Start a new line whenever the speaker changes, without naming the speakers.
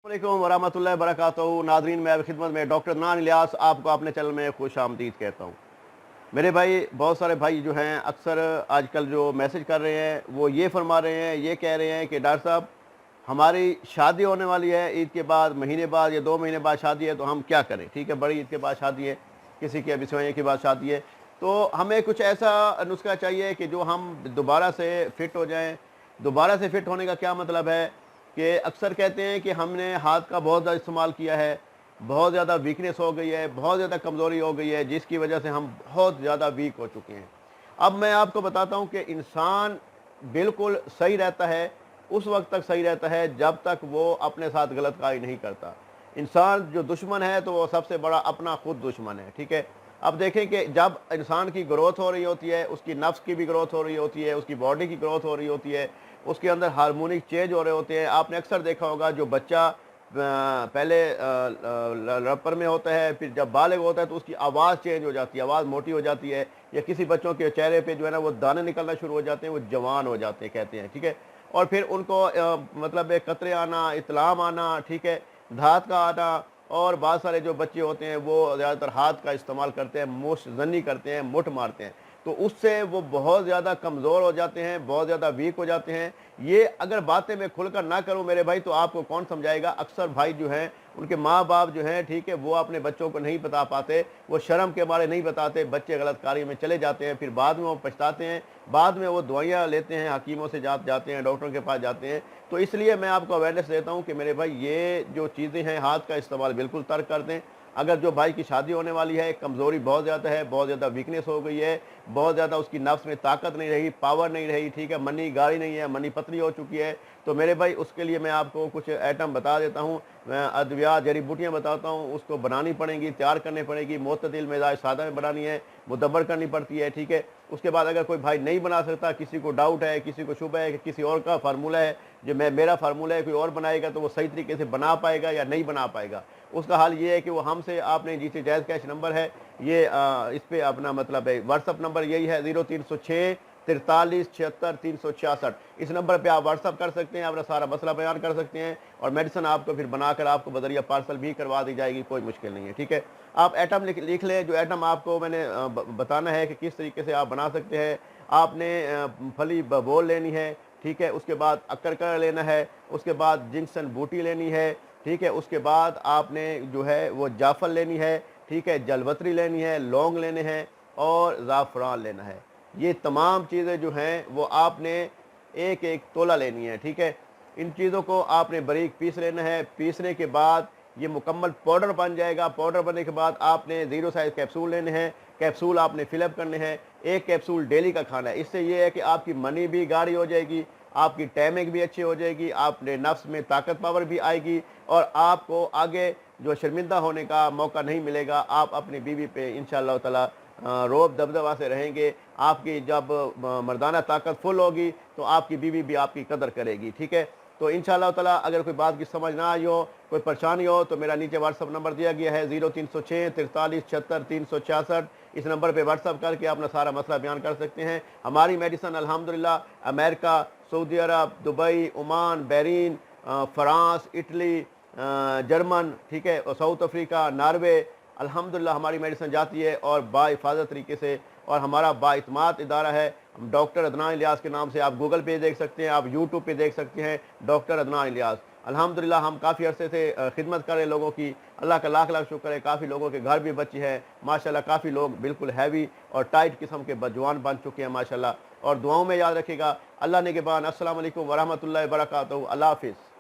अस्सलामुअलैकुम वरहमतुल्लाहि वबरकातुहू। नाज़रीन, मैं अब खिदमत में डॉक्टर अदनान इलियास आपको अपने चैनल में खुश आमदीद कहता हूँ। मेरे भाई, बहुत सारे भाई जो हैं अक्सर आजकल जो मैसेज कर रहे हैं वो ये फरमा रहे हैं, ये कह रहे हैं कि डॉक्टर साहब हमारी शादी होने वाली है, ईद के बाद महीने बाद या 2 महीने बाद शादी है, तो हम क्या करें? ठीक है, बड़ी ईद के बाद शादी है, किसी की अभी सवैये के बाद शादी है, तो हमें कुछ ऐसा नुस्खा चाहिए कि जो हम दोबारा से फ़िट हो जाएँ। दोबारा से फ़िट होने का क्या मतलब है कि अक्सर कहते हैं कि हमने हाथ का बहुत ज़्यादा इस्तेमाल किया है, बहुत ज़्यादा वीकनेस हो गई है, बहुत ज़्यादा कमज़ोरी हो गई है, जिसकी वजह से हम बहुत ज़्यादा वीक हो चुके हैं। अब मैं आपको बताता हूँ कि इंसान बिल्कुल सही रहता है, उस वक्त तक सही रहता है जब तक वो अपने साथ गलत कार्य नहीं करता। इंसान जो दुश्मन है तो वो सबसे बड़ा अपना खुद दुश्मन है, ठीक है। अब देखें कि जब इंसान की ग्रोथ हो रही होती है, उसकी नफ्स की भी ग्रोथ हो रही होती है, उसकी बॉडी की ग्रोथ हो रही होती है, उसके अंदर हार्मोनिक चेंज हो रहे होते हैं। आपने अक्सर देखा होगा जो बच्चा पहले रपर में होता है, फिर जब बालिग होता है तो उसकी आवाज़ चेंज हो जाती है, आवाज़ मोटी हो जाती है, या किसी बच्चों के चेहरे पे जो है ना वो दाने निकलना शुरू हो जाते हैं, वो जवान हो जाते हैं कहते हैं, ठीक है। और फिर उनको मतलब कतरे आना, इतलाम आना, ठीक है, धात का आना। और बहुत सारे जो बच्चे होते हैं वो ज़्यादातर हाथ का इस्तेमाल करते हैं, मुश्त ज़नी करते हैं, मुठ मारते हैं, तो उससे वो बहुत ज़्यादा कमज़ोर हो जाते हैं, बहुत ज़्यादा वीक हो जाते हैं। ये अगर बातें मैं खुलकर ना करूं मेरे भाई, तो आपको कौन समझाएगा? अक्सर भाई जो हैं उनके माँ बाप जो हैं, ठीक है, वो अपने बच्चों को नहीं बता पाते, वो शर्म के मारे नहीं बताते, बच्चे गलत कार्य में चले जाते हैं, फिर बाद में वो पछताते हैं, बाद में वो दवाइयाँ लेते हैं, हकीमों से जाते हैं, डॉक्टरों के पास जाते हैं। तो इसलिए मैं आपको अवेयरनेस देता हूँ कि मेरे भाई ये जो चीज़ें हैं, हाथ का इस्तेमाल बिल्कुल तर्क कर दें। अगर जो भाई की शादी होने वाली है, कमज़ोरी बहुत ज़्यादा है, बहुत ज़्यादा वीकनेस हो गई है, बहुत ज़्यादा उसकी नफ्स में ताकत नहीं रही, पावर नहीं रही, ठीक है, मनी गाढ़ी नहीं है, मनी पतली हो चुकी है, तो मेरे भाई उसके लिए मैं आपको कुछ आइटम बता देता हूँ। मैं अद्वियात जड़ी बूटियाँ बताता हूँ, उसको बनानी पड़ेंगी, तैयार करनी पड़ेगी, मोतदिल मिजाज सादा में बनानी है, मुदब्बर करनी पड़ती है, ठीक है। उसके बाद अगर कोई भाई नहीं बना सकता, किसी को डाउट है, किसी को शुबह है कि किसी और का फार्मूला है, जो मेरा फार्मूला है, कोई और बनाएगा तो वो सही तरीके से बना पाएगा या नहीं बना पाएगा, उसका हाल ये है कि वो हमसे आपने जिसे जायज़ कैश नंबर है ये इस पर अपना मतलब है व्हाट्सअप नंबर यही है 0306 43 76 366। इस नंबर पे आप व्हाट्सअप कर सकते हैं, अपना सारा मसला बयान कर सकते हैं, और मेडिसिन आपको फिर बनाकर आपको बदरिया पार्सल भी करवा दी जाएगी, कोई मुश्किल नहीं है, ठीक है। आप एटम लिख लें, जो एटम आपको मैंने बताना है कि किस तरीके से आप बना सकते हैं। आपने फली बोल लेनी है, ठीक है, उसके बाद अक्कर लेना है, उसके बाद जिंक्सन बूटी लेनी है, ठीक है, उसके बाद आपने जो है वो जाफल लेनी है, ठीक है, जलवतरी लेनी है, लौंग लेने हैं और ज़ाफ़रान लेना है। ये तमाम चीज़ें जो हैं वो आपने एक एक तोला लेनी है, ठीक है। इन चीज़ों को आपने बारीक पीस लेना है। पीसने के बाद ये मुकम्मल पाउडर बन जाएगा। पाउडर बनने के बाद आपने 0 साइज़ कैप्सूल लेने हैं। कैप्सूल आपने फिलअप करने हैं। एक कैप्सूल डेली का खाना है। इससे ये है कि आपकी मनी भी गाढ़ी हो जाएगी, आपकी टाइमिंग भी अच्छी हो जाएगी, आपने नफ्स में ताकत पावर भी आएगी, और आपको आगे जो शर्मिंदा होने का मौका नहीं मिलेगा। आप अपनी बीवी पे इंशाअल्लाह ताला रोब दबदबा से रहेंगे। आपकी जब मर्दाना ताकत फुल होगी तो आपकी बीवी भी आपकी कदर करेगी, ठीक है। तो इंशाअल्लाह ताला अगर कोई बात की समझ ना आई हो, कोई परेशानी हो, तो मेरा नीचे व्हाट्सअप नंबर दिया गया है 0306 43 76 366। इस नंबर पे व्हाट्सअप करके अपना सारा मसला बयान कर सकते हैं। हमारी मेडिसिन अल्हम्दुलिल्लाह America, Saudi Arab, Dubai, Oman, Bahrain, France, Italy, German, ठीक है, और साउथ अफ्रीका, नॉर्वे, अल्हम्दुलिल्लाह हमारी मेडिसिन जाती है और बाहिफाजत तरीके से। और हमारा बाइतमाद इदारा है डॉक्टर अदनान इलियास के नाम से। आप गूगल पे देख सकते हैं, आप यूट्यूब पे देख सकते हैं, डॉक्टर अदनान इलियास। अल्हम्दुलिल्लाह हम काफ़ी अरसे से खिदमत कर रहे लोगों की, अल्लाह का लाख लाख शुक्र है। काफ़ी लोगों के घर भी बच्चे हैं माशाल्लाह, काफ़ी लोग बिल्कुल हैवी और टाइट किस्म के जवान बन चुके हैं माशाल्लाह। और दुआओं में याद रखिएगा। अल्लाह निगहबान। अस्सलाम वालेकुम वरहमतुल्लाहि वबरकातुहू। अल्लाह हाफिज़।